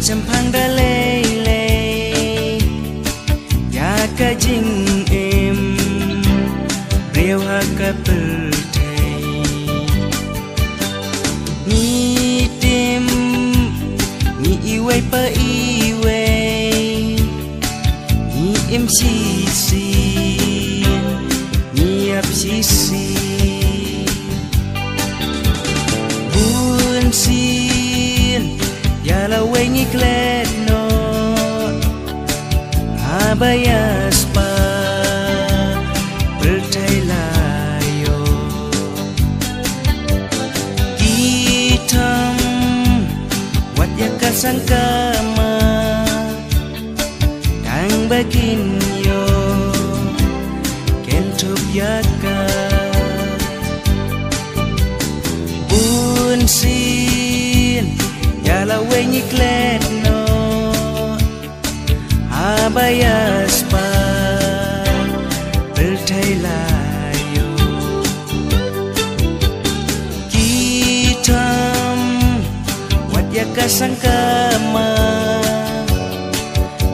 Sampang dalay-lay Ya ka jing em Riau ha ka pertai Ni tim Ni iway pa iway Ni em sisin Ni ap sisin Bun sin Ya la wengi kledno Abayas pa Pertai layo Hitam Wat ya kasangkama Dang bagin yo Kentup yaka Bun sin Yala wengi kledno Abayas pa Pertai layo Kitam Wat ya kasangkama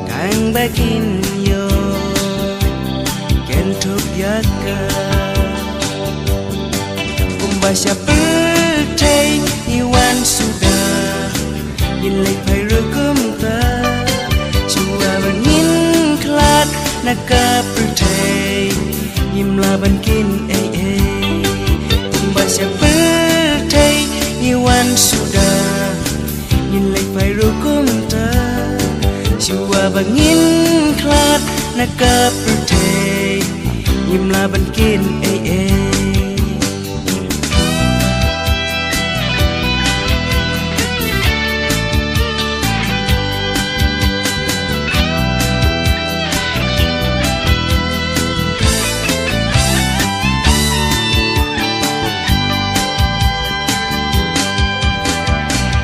Kang bagin yo Kentup yaka Kumbasya pertai Iwan sudah Yin lek phai rukum ta Chua bangin klat Naka pertai Yim la bankin ay ay Kumbasya pertai Iwan sudah Yin lek phai rukum ta Chua bangin klat Naka pertai Yim la bankin ay ay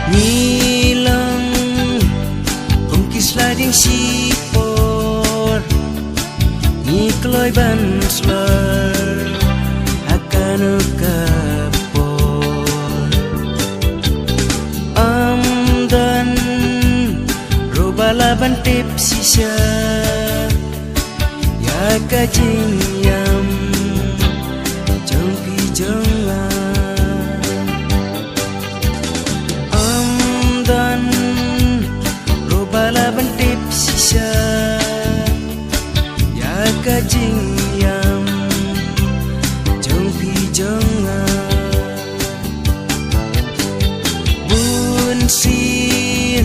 Nilang Kongkislah ding sipor Ni kloy ban slur Akan kapor Amdan Robala ban tip sisa Ya kajing yam Jong pi jong la Bala bantip sisa Ya kajing yam Jong pi jonga Bun sin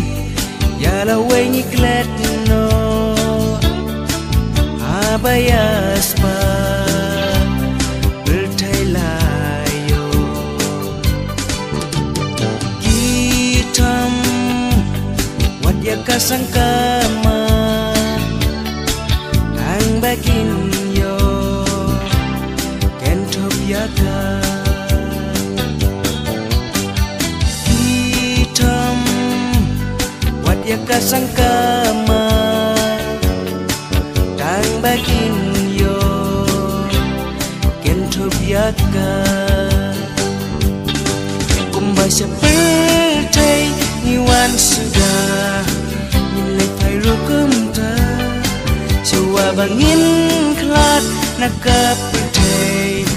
Ya la wengi kletno Abayas pa Pertai layo Gitam Ya kasangkama Kang bagin yo Kentup yaka Hitam Wat ya kasangkama Kang bagin yo Kentup yaka Kumbasya pertai Iwan sudah Nilai phai rukum ta Chua bangin klat Naka pertai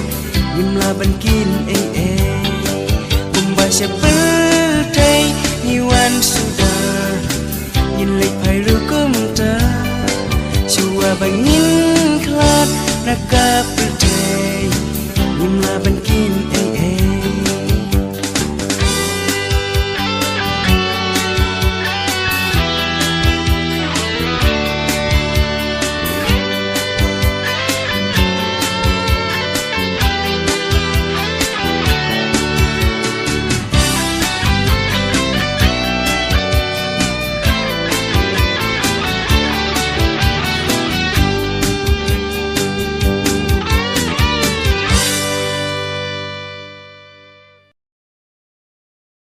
Yimla bankin ay ay Kumbasya pertai Iwan sudah Nilai phai rukum ta Chua bangin klat Naka